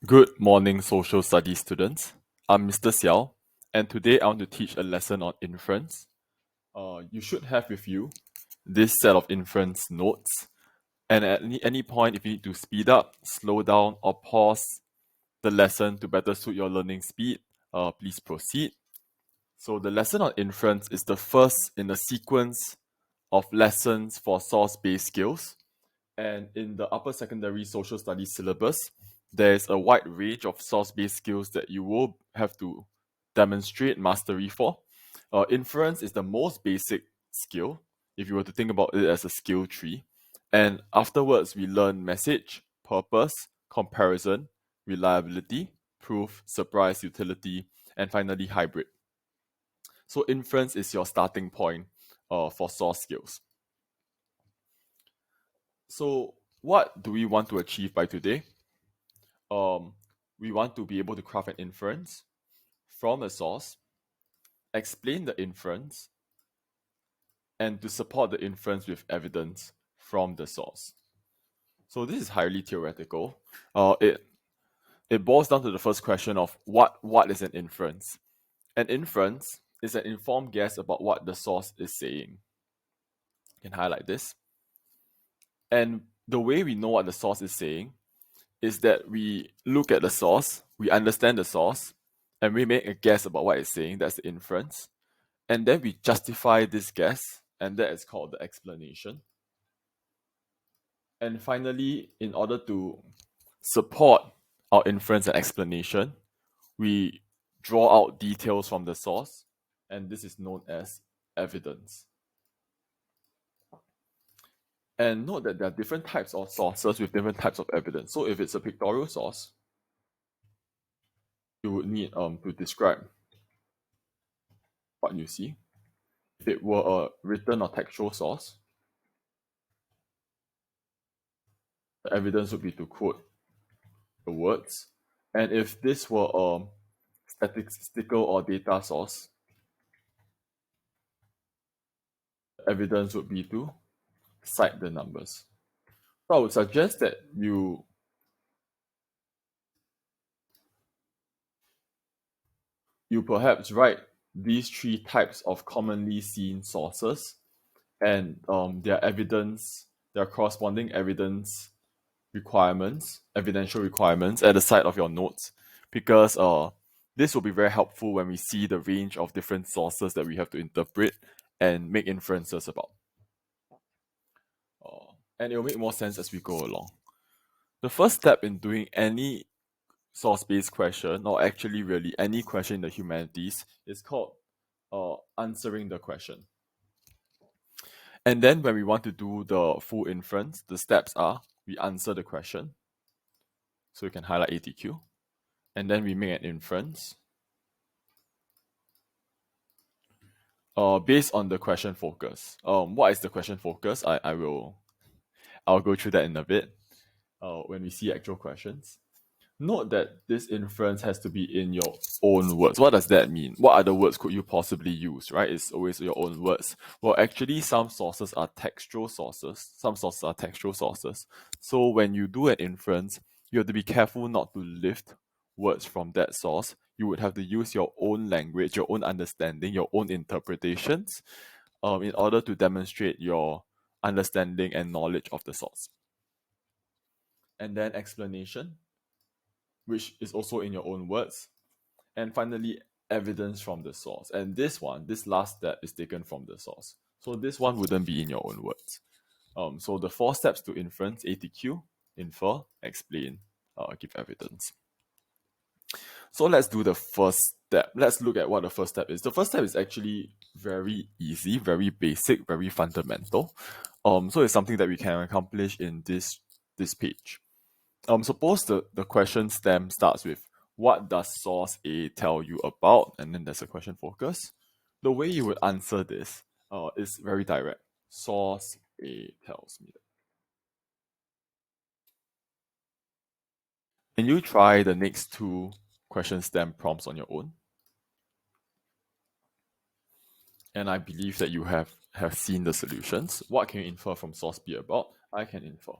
Good morning, social studies students. I'm Mr. Seow, and today I want to teach a lesson on inference. You should have with you this set of inference notes, and at any point, if you need to speed up, slow down, or pause the lesson to better suit your learning speed, please proceed. So the lesson on inference is the first in a sequence of lessons for source-based skills. And in the upper secondary social studies syllabus, there's a wide range of source-based skills that you will have to demonstrate mastery for. Inference is the most basic skill, if you were to think about it as a skill tree. And afterwards, we learn message, purpose, comparison, reliability, proof, surprise, utility, and finally hybrid. So inference is your starting point for source skills. So what do we want to achieve by today? We want to be able to craft an inference from a source, explain the inference, and to support the inference with evidence from the source. So this is highly theoretical. It boils down to the first question of what is an inference? An inference is an informed guess about what the source is saying. You can highlight this. And the way we know what the source is saying is that we look at the source, we understand the source, and we make a guess about what it's saying. That's the inference. And then we justify this guess, and that is called the explanation. And finally, in order to support our inference and explanation, we draw out details from the source, and this is known as evidence. And note that there are different types of sources with different types of evidence. So if it's a pictorial source, you would need to describe what you see. If it were a written or textual source, the evidence would be to quote the words. And if this were a statistical or data source, the evidence would be to cite the numbers. So I would suggest that you perhaps write these three types of commonly seen sources and their evidence, their corresponding evidential requirements at the side of your notes, because this will be very helpful when we see the range of different sources that we have to interpret and make inferences about. And it will make more sense as we go along. The first step in doing any source-based question, or actually really any question in the humanities, is called answering the question. And then when we want to do the full inference, the steps are we answer the question. So you can highlight ATQ. And then we make an inference based on the question focus. What is the question focus? I'll go through that in a bit when we see actual questions. Note that this inference has to be in your own words. What does that mean? What other words could you possibly use, right? It's always your own words. Well, actually, some sources are textual sources. So when you do an inference, you have to be careful not to lift words from that source. You would have to use your own language, your own understanding, your own interpretations in order to demonstrate your understanding and knowledge of the source. And then explanation, which is also in your own words. And finally, evidence from the source. And this last step is taken from the source. So this one wouldn't be in your own words. So the 4 steps to inference: ATQ, infer, explain, give evidence. So let's do the first step. Let's look at what the first step is. The first step is actually very easy, very basic, very fundamental. So it's something that we can accomplish in this page. Suppose the question stem starts with, what does source A tell you about? And then there's a question focus. The way you would answer this is very direct. Source A tells me that. Can you try the next 2 question stem prompts on your own? And I believe that you have seen the solutions. What can you infer from source B about? I can infer.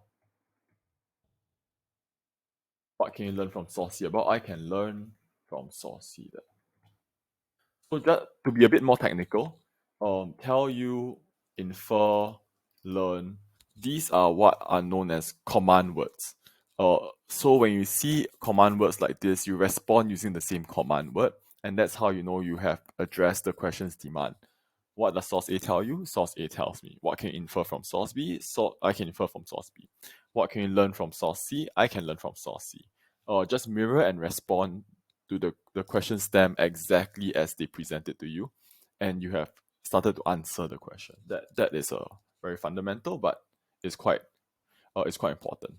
What can you learn from source C? About I can learn from source C. So just to be a bit more technical, tell you, infer, learn. These are what are known as command words. So when you see command words like this, you respond using the same command word, and that's how you know you have addressed the question's demand. What does source A tell you? Source A tells me. What can you infer from source B? So I can infer from source B. What can you learn from source C? I can learn from source C. Just mirror and respond to the question stem exactly as they present it to you, and you have started to answer the question. That is a very fundamental, but it's quite important.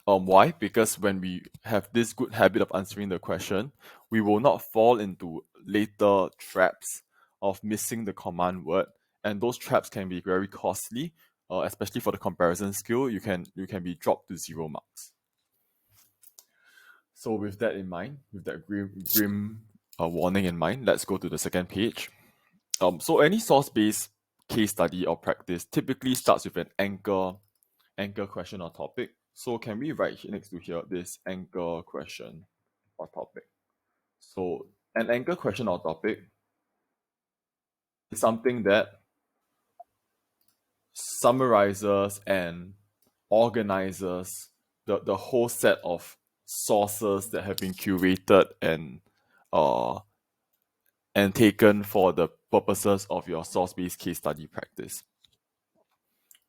Why? Because when we have this good habit of answering the question, we will not fall into later traps of missing the command word, and those traps can be very costly. Especially for the comparison skill, you can be dropped to 0 marks. So with that in mind, with that grim warning in mind, let's go to the second page. So any source-based case study or practice typically starts with an anchor question or topic. So can we write next to here this anchor question or topic? So an anchor question or topic is something that summarizes and organizes the whole set of sources that have been curated uh, and taken for the purposes of your source-based case study practice.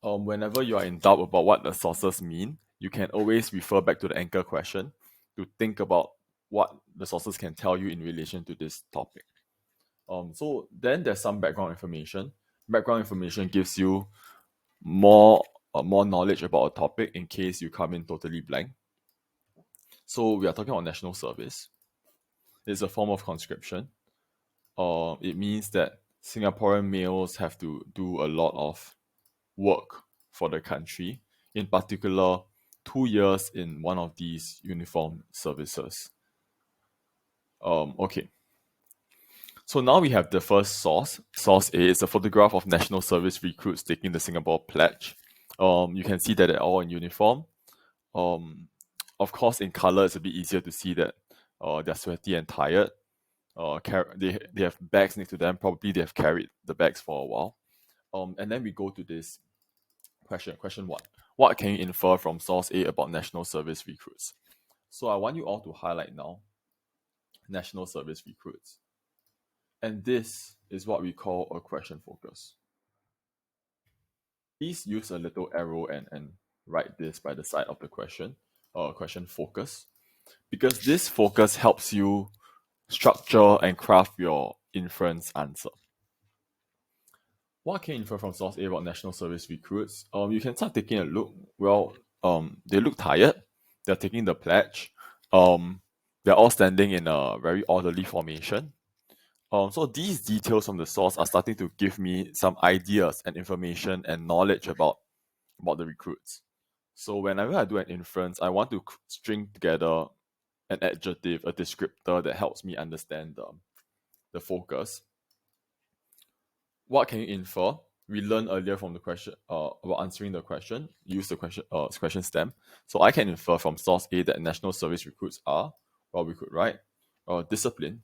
Whenever you are in doubt about what the sources mean, you can always refer back to the anchor question to think about what the sources can tell you in relation to this topic. So then there's some background information. Background information gives you more knowledge about a topic in case you come in totally blank. So we are talking about national service. It's a form of conscription. It means that Singaporean males have to do a lot of work for the country, in particular 2 years in one of these uniformed services. Okay. So now we have the first source. Source A is a photograph of national service recruits taking the Singapore Pledge. You can see that they're all in uniform. Of course, in color, it's a bit easier to see that they're sweaty and tired. They have bags next to them. Probably they have carried the bags for a while. And then we go to this question. Question one: what can you infer from source A about national service recruits? So I want you all to highlight now national service recruits. And this is what we call a question focus. Please use a little arrow and write this by the side of the question, question focus, because this focus helps you structure and craft your inference answer. What can you infer from source A about national service recruits? You can start taking a look. Well, they look tired. They're taking the pledge. They're all standing in a very orderly formation. So these details from the source are starting to give me some ideas and information and knowledge about the recruits. So whenever I do an inference, I want to string together an adjective, a descriptor that helps me understand the focus. What can you infer? We learned earlier from the question about answering the question. Use the question stem. So I can infer from source A that national service recruits are, well, we could write discipline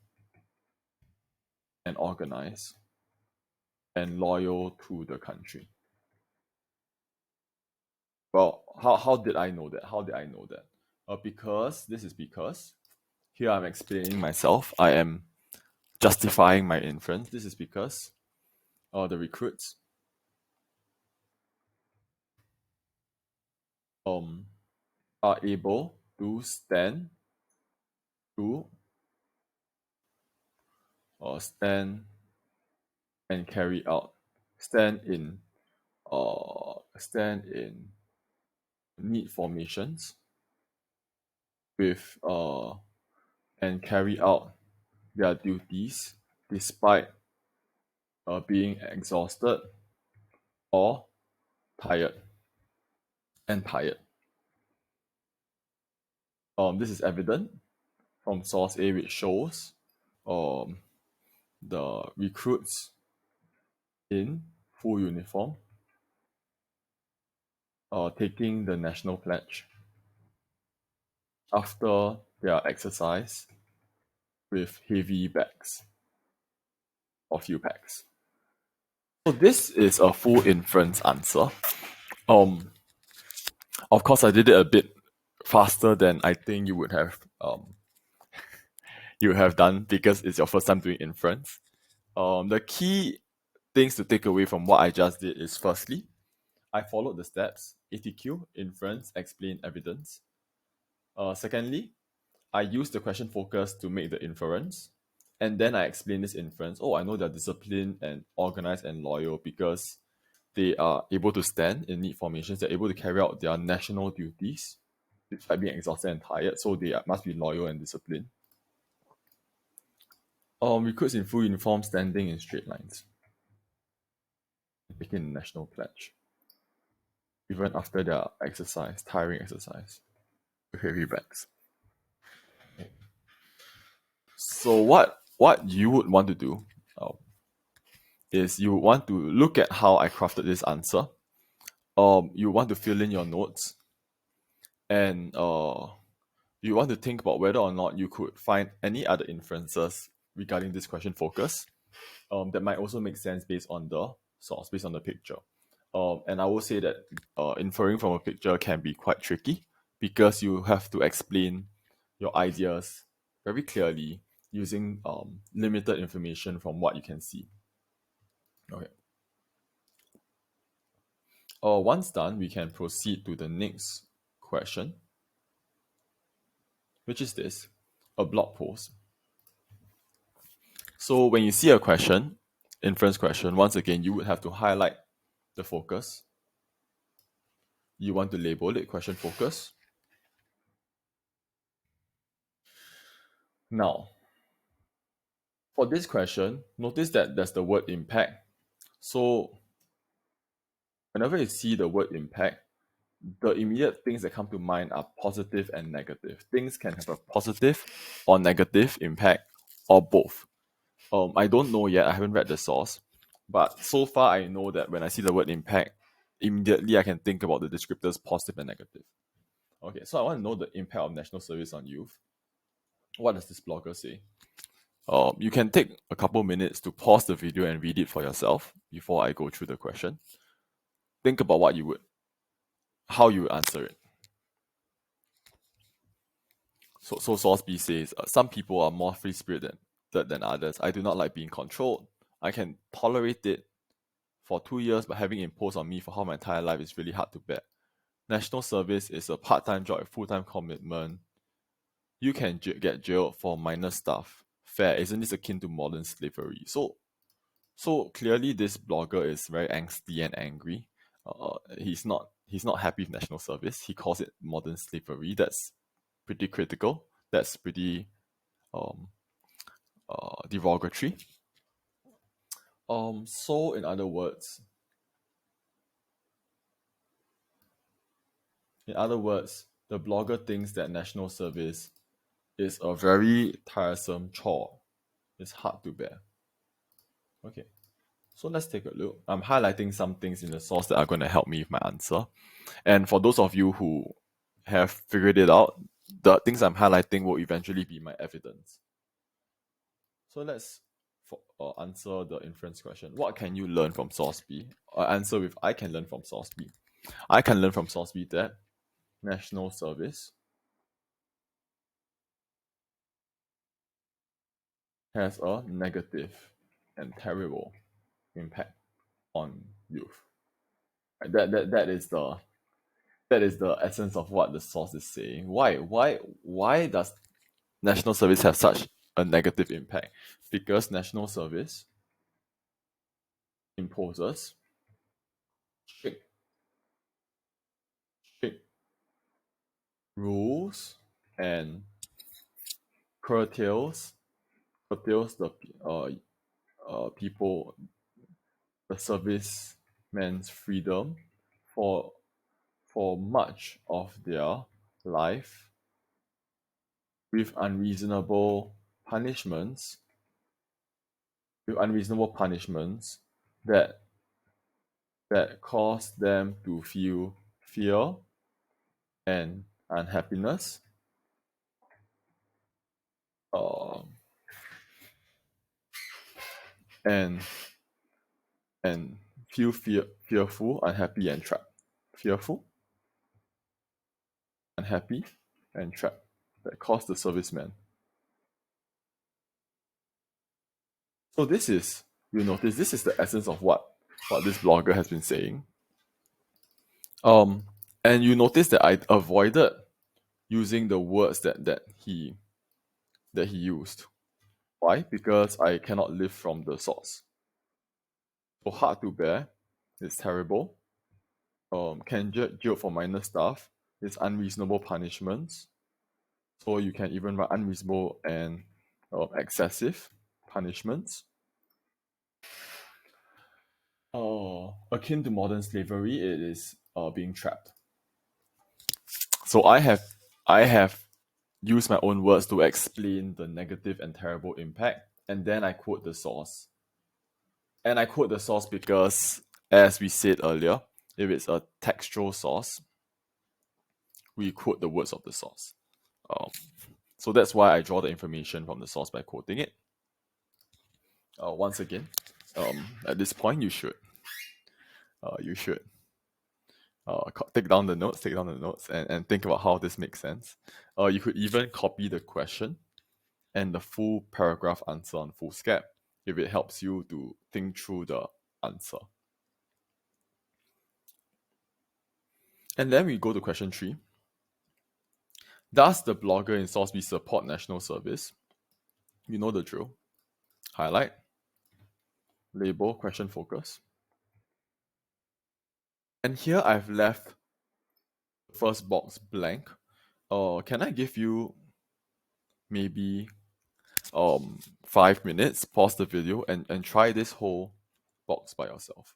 and organized and loyal to the country. Well, how did I know that? How did I know that? Because here I'm explaining myself. I am justifying my inference. This is because the recruits are able to stand to stand and carry out stand in neat formations with and carry out their duties despite being exhausted or tired and tired. This is evident from source A, which shows um, the recruits in full uniform taking the national pledge. after their exercise with heavy bags or few packs. So this is a full inference answer. Um, of course, I did it a bit faster than I think you would have done because it's your first time doing inference. The key things to take away from what I just did is firstly, I followed the steps: ATQ, inference, explain, evidence. Secondly, I used the question focus to make the inference. And then I explain this inference. Oh, I know they're disciplined and organized and loyal because they are able to stand in need formations. They're able to carry out their national duties despite being exhausted and tired. So must be loyal and disciplined. Recruits in full uniform standing in straight lines, taking the national pledge, even after their exercise, tiring exercise, with heavy bags. So what you would want to do is you would want to look at how I crafted this answer. You want to fill in your notes, and you want to think about whether or not you could find any other inferences regarding this question focus that might also make sense based on the source, based on the picture. And I will say that inferring from a picture can be quite tricky because you have to explain your ideas very clearly using limited information from what you can see. Okay. Once done, we can proceed to the next question, which is this: a blog post. So when you see a question, inference question, once again, you would have to highlight the focus. You want to label it question focus. Now, for this question, notice that there's the word impact. So whenever you see the word impact, the immediate things that come to mind are positive and negative. Things can have a positive or negative impact or both. I don't know yet, I haven't read the source, but so far I know that when I see the word impact, immediately I can think about the descriptors positive and negative. Okay, so I want to know the impact of national service on youth. What does this blogger say? You can take a couple minutes to pause the video and read it for yourself before I go through the question. Think about how you would answer it. So source B says, some people are more free-spirited than others. I do not like being controlled. I can tolerate it for 2 years, but having imposed on me for half my entire life is really hard to bear. National service is a part-time job, a full-time commitment. You can get jailed for minor stuff. Fair, isn't this akin to modern slavery? So clearly, this blogger is very angsty and angry. He's not happy with national service. He calls it modern slavery. That's pretty critical. That's pretty um, derogatory. So in other words, the blogger thinks that national service is a very tiresome chore. It's hard to bear. Okay, so let's take a look. I'm highlighting some things in the source that are going to help me with my answer. And for those of you who have figured it out, the things I'm highlighting will eventually be my evidence. So let's answer the inference question. What can you learn from source B? Answer with I can learn from source B. I can learn from source B that national service has a negative and terrible impact on youth. That is the essence of what the source is saying. Why does national service have such a negative impact? Because national service imposes strict, strict rules and curtails the people, the servicemen's freedom for much of their life with unreasonable punishments that cause them to feel fear and unhappiness uh, and and feel fearful, unhappy, and trapped. Fearful, unhappy, and trapped. That caused the serviceman. So this is, you notice, this is the essence of what this blogger has been saying. And you notice that I avoided using the words that he used. Why? Because I cannot live from the source. So hard to bear, it's terrible. Can jail for minor stuff, it's unreasonable punishments. So you can even write unreasonable and excessive punishments. Akin to modern slavery, it is being trapped. So I have used my own words to explain the negative and terrible impact, and then I quote the source. And I quote the source because, as we said earlier, if it's a textual source, we quote the words of the source. So that's why I draw the information from the source by quoting it. Once again, at this point, you should take down the notes, and think about how this makes sense. You could even copy the question and the full paragraph answer on foolscap if it helps you to think through the answer. And then we go to question 3. Does the blogger in source B support national service? You know the drill. Highlight, label, question focus. And here I've left the first box blank. Can I give you maybe 5 minutes, pause the video and try this whole box by yourself?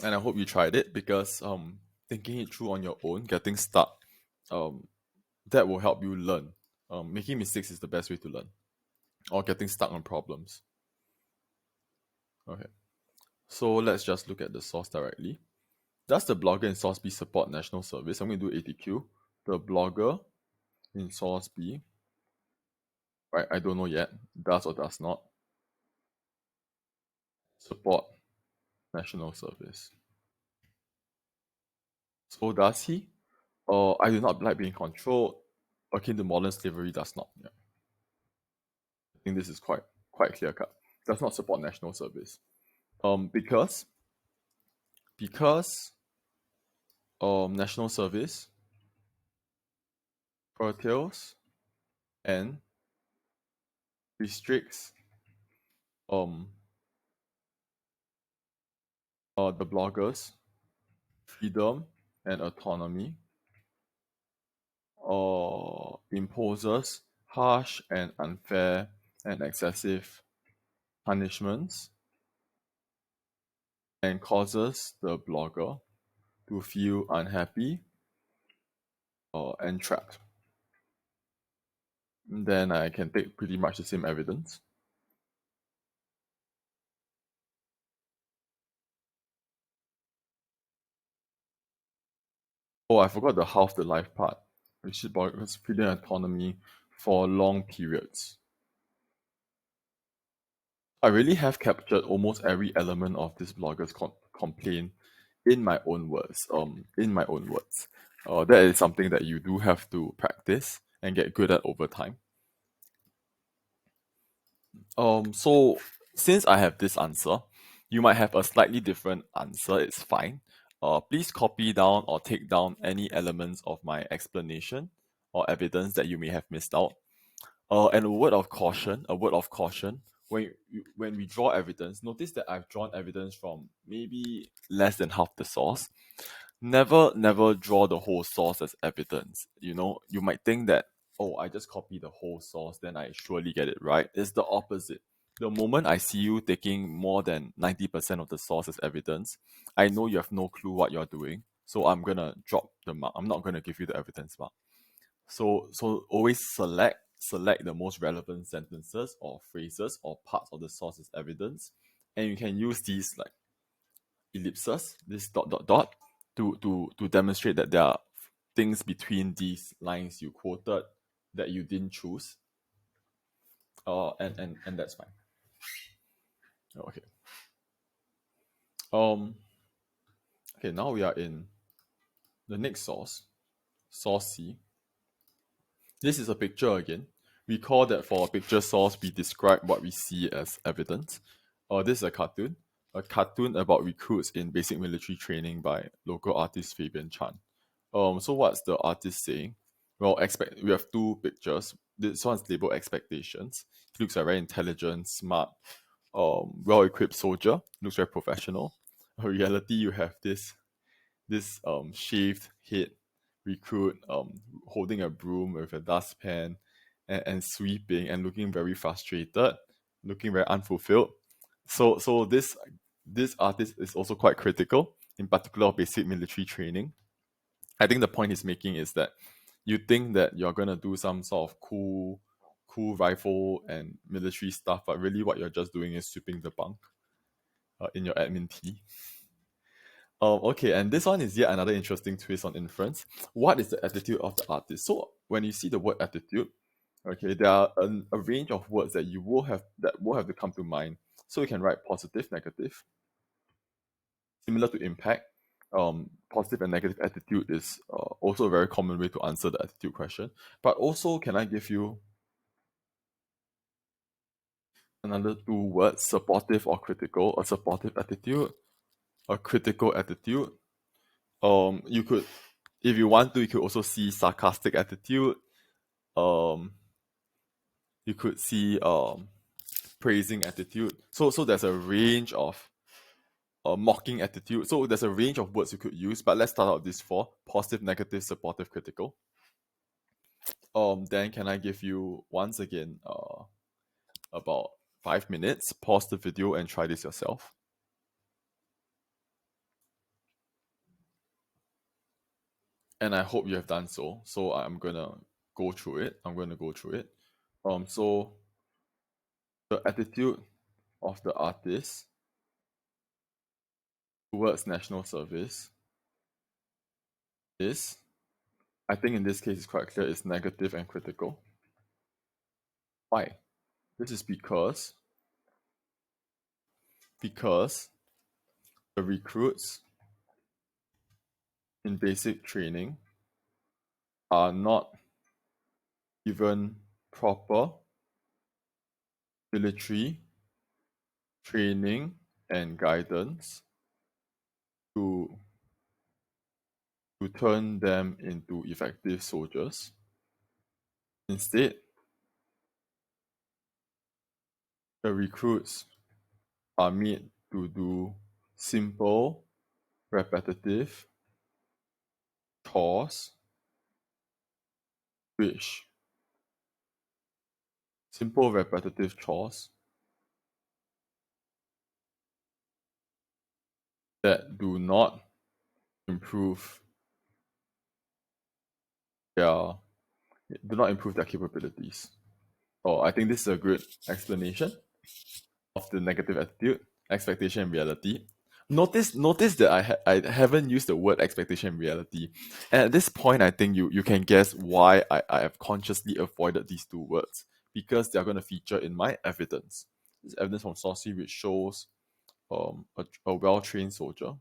And I hope you tried it, because thinking it through on your own, getting stuck, that will help you learn. Making mistakes is the best way to learn, or getting stuck on problems. Okay, so let's just look at the source directly. Does the blogger in source B support national service? I'm going to do ATQ. The blogger in source B, right? I don't know yet. Does or does not support national service. So does he? I do not like being controlled. Akin to modern slavery, does not. Yeah. I think this is quite clear cut. Does not support national service. Because national service curtails and restricts the bloggers' freedom and autonomy, or imposes harsh and unfair and excessive punishments, and causes the blogger to feel unhappy and trapped. Then I can take pretty much the same evidence. Oh, I forgot the half the life part, which is about freedom and autonomy for long periods. I really have captured almost every element of this blogger's complaint in my own words. That is something that you do have to practice and get good at over time. So since I have this answer, you might have a slightly different answer. It's fine. Please copy down or take down any elements of my explanation or evidence that you may have missed out. And a word of caution, when we draw evidence, notice that I've drawn evidence from maybe less than half the source. Never draw the whole source as evidence. You might think that, oh, I just copy the whole source, then I surely get it right. It's the opposite. The moment I see you taking more than 90% of the source as evidence, I know you have no clue what you're doing. So I'm gonna drop the mark. I'm not gonna give you the evidence mark. So always select the most relevant sentences or phrases or parts of the source as evidence, and you can use these like ellipses, this dot dot dot, to demonstrate that there are things between these lines you quoted that you didn't choose. And that's fine. Okay. Um. Okay. Now we are in the next source, source C. This is a picture again. Recall that for a picture source, we describe what we see as evidence. This is a cartoon about recruits in basic military training by local artist Fabian Chan. So what's the artist saying? Well, we have two pictures. This one's labeled expectations. He looks like a very intelligent, smart, well-equipped soldier. Looks very professional. In reality, you have this shaved head recruit holding a broom with a dustpan and sweeping and looking very frustrated, looking very unfulfilled. So this artist is also quite critical, in particular of basic military training. I think the point he's making is that you think that you're gonna do some sort of cool rifle and military stuff, but really what you're just doing is sweeping the bunk in your admin T. Okay, and this one is yet another interesting twist on inference. What is the attitude of the artist? So when you see the word attitude, okay, there are a range of words that will have to come to mind. So you can write positive, negative, similar to impact. Positive and negative attitude is also a very common way to answer the attitude question. But also, can I give you another two words, supportive or critical? A supportive attitude, a critical attitude. You could, if you want to, you could also see sarcastic attitude. Um, you could see praising attitude. So there's a range of mocking attitude. So there's a range of words you could use. But let's start out these four: positive, negative, supportive, critical. Then can I give you once again about 5 minutes? Pause the video and try this yourself. And I hope you have done so. So I'm gonna go through it. So the attitude of the artist towards national service is, I think in this case it's quite clear, it's negative and critical. Why? This is because the recruits in basic training are not given proper military training and guidance to turn them into effective soldiers. Instead, the recruits are made to do simple, repetitive chores, which simple, repetitive chores that do not improve their capabilities. I think this is a good explanation of the negative attitude, expectation, and reality. Notice that I haven't used the word expectation and reality. And at this point, I think you can guess why I have consciously avoided these two words, because they're going to feature in my evidence. This is evidence from Saucy, which shows a well-trained soldier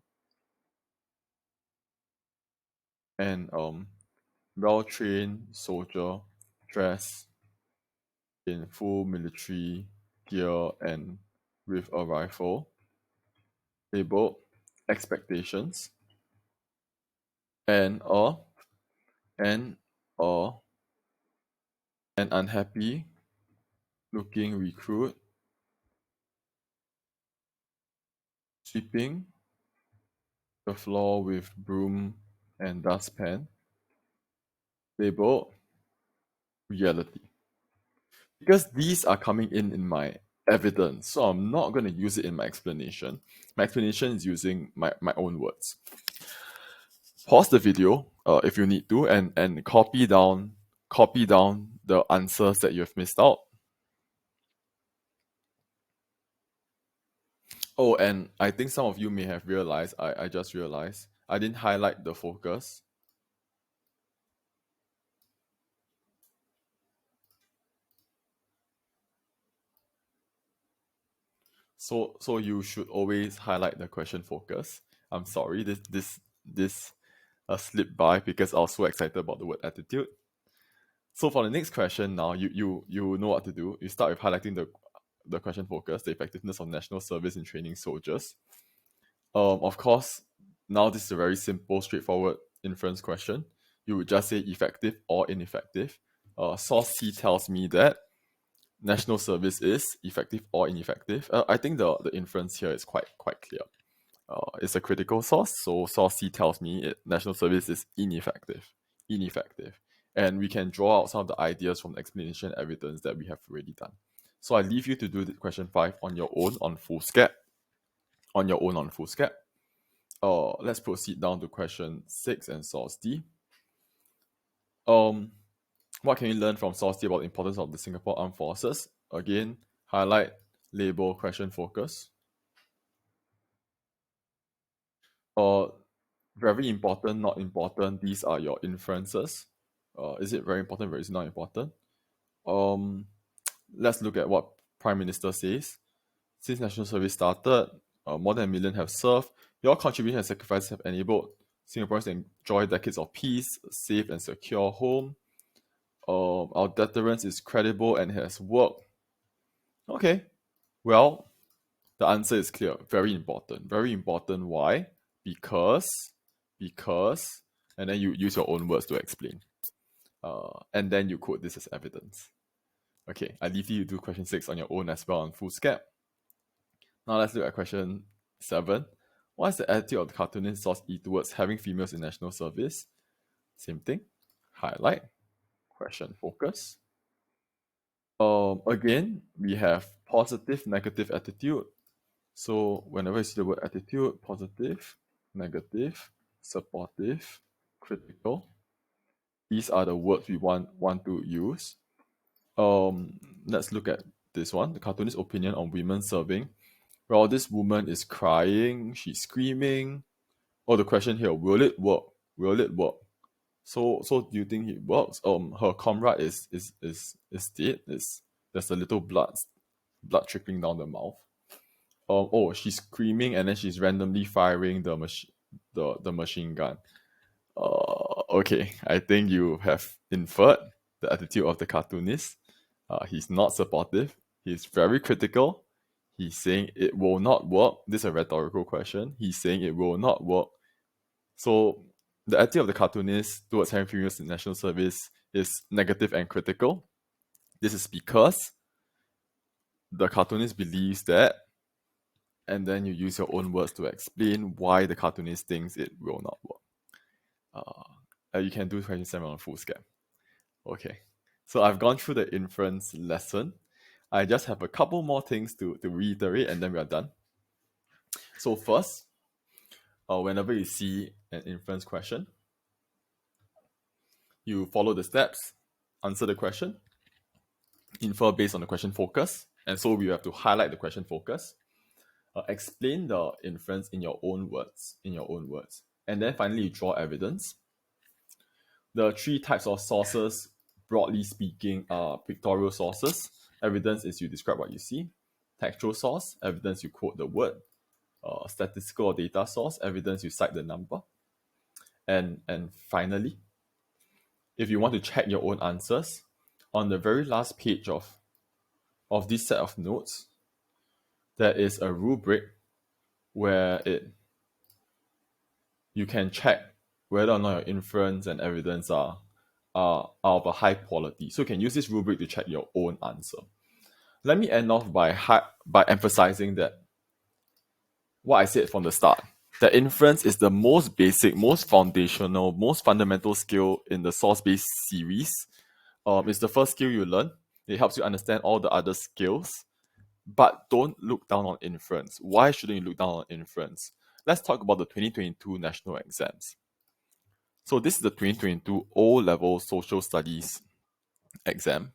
and well-trained soldier dressed in full military gear and with a rifle, labeled expectations, and and a an unhappy looking recruit sweeping the floor with broom and dustpan, labeled reality. Because these are coming in my evidence, so I'm not going to use it in my explanation. My explanation is using my own words. Pause the video if you need to, and copy down the answers that you have missed out. Oh, and I think some of you may have realized, I just realized, I didn't highlight the focus. So you should always highlight the question focus. I'm sorry, this slipped by because I was so excited about the word attitude. So for the next question now, you know what to do. You start with highlighting the question focus, the effectiveness of national service in training soldiers. Of course, now this is a very simple, straightforward inference question. You would just say effective or ineffective. Source C tells me that national service is effective or ineffective. I think the inference here is quite clear. It's a critical source, so source C tells me national service is ineffective, and we can draw out some of the ideas from the explanation evidence that we have already done. So I leave you to do the question 5 on your own on foolscap. Let's proceed down to question 6 and source D. What can we learn from source D about the importance of the Singapore Armed Forces? Again, highlight, label, question focus. Very important, not important, these are your inferences. Is it very important, or is it not important? Let's look at what Prime Minister says. Since national service started, more than 1 million have served. Your contribution and sacrifices have enabled Singaporeans to enjoy decades of peace, a safe and secure home. Our deterrence is credible and has worked. Okay, well, the answer is clear. Very important. Very important. Why? Because, and then you use your own words to explain. And then you quote this as evidence. Okay, I leave you to do question 6 on your own as well on foolscap. Now let's look at question 7. What is the attitude of the cartoonist source E towards having females in national service? Same thing. Highlight. Question focus. Again, we have positive, negative attitude. So whenever you see the word attitude, positive, negative, supportive, critical, these are the words we want to use. Let's look at this one. The cartoonist's opinion on women serving. Well, this woman is crying, she's screaming. Oh, the question here, will it work? Will it work? So do you think it works? Her comrade is dead. There's a little blood trickling down the mouth. She's screaming and then she's randomly firing the machine gun. Okay, I think you have inferred the attitude of the cartoonist. He's not supportive. He's very critical. He's saying it will not work. This is a rhetorical question. He's saying it will not work. So the attitude of the cartoonist towards having females in national service is negative and critical. This is because the cartoonist believes that, and then you use your own words to explain why the cartoonist thinks it will not work. You can do question 7 on foolscap. Okay, so I've gone through the inference lesson. I just have a couple more things to reiterate and then we are done. So first, whenever you see an inference question, you follow the steps, answer the question, infer based on the question focus, and so we have to highlight the question focus, explain the inference in your own words, and then finally you draw evidence. The 3 types of sources, broadly speaking, are pictorial sources. Evidence is you describe what you see. Textual source, evidence you quote the word. Statistical or data source, evidence you cite the number. And finally, if you want to check your own answers, on the very last page of this set of notes, there is a rubric where you can check whether or not your inference and evidence are of a high quality. So you can use this rubric to check your own answer. Let me end off by emphasizing that what I said from the start, that inference is the most basic, most foundational, most fundamental skill in the source-based series. It's the first skill you learn. It helps you understand all the other skills. But don't look down on inference. Why shouldn't you look down on inference? Let's talk about the 2022 national exams. So this is the 2022 O-level social studies exam.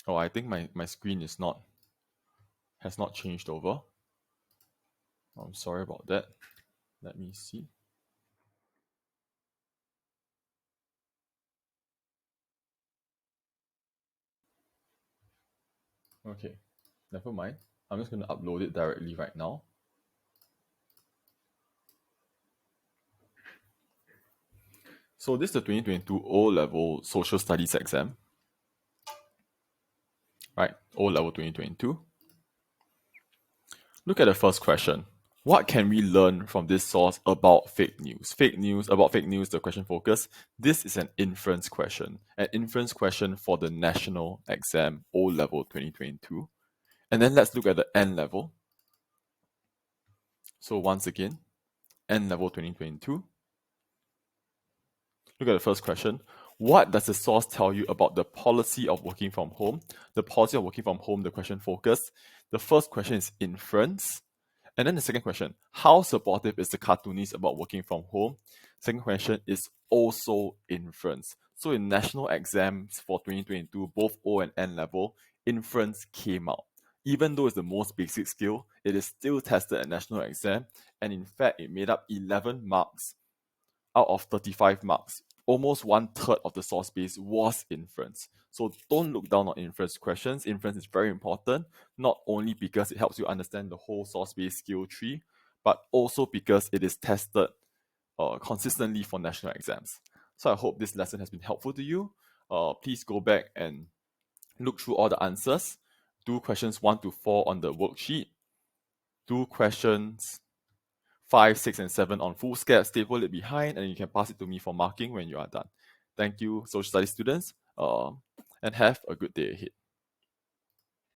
Oh, I think my screen has not changed over. I'm sorry about that. Let me see. Okay, never mind. I'm just going to upload it directly right now. So this is the 2022 O-Level Social Studies exam, right? O-Level 2022. Look at the first question. What can we learn from this source about fake news? About fake news, the question focus. This is an inference question for the national exam O-Level 2022. And then let's look at the N-Level. So once again, N-Level 2022. Look at the first question. What does the source tell you about the policy of working from home? The policy of working from home, the question focus. The first question is inference. And then the second question, how supportive is the cartoonist about working from home? Second question is also inference. So in national exams for 2022, both O and N level, inference came out. Even though it's the most basic skill, it is still tested at national exam. And in fact, it made up 11 marks out of 35 marks. Almost 1/3 of the source base was inference. So don't look down on inference questions. Inference is very important, not only because it helps you understand the whole source base skill tree, but also because it is tested consistently for national exams. So I hope this lesson has been helpful to you. Please go back and look through all the answers. Do questions 1 to 4 on the worksheet. Do questions 5, 6, and 7 on foolscap, staple it behind, and you can pass it to me for marking when you are done. Thank you, social studies students, and have a good day ahead.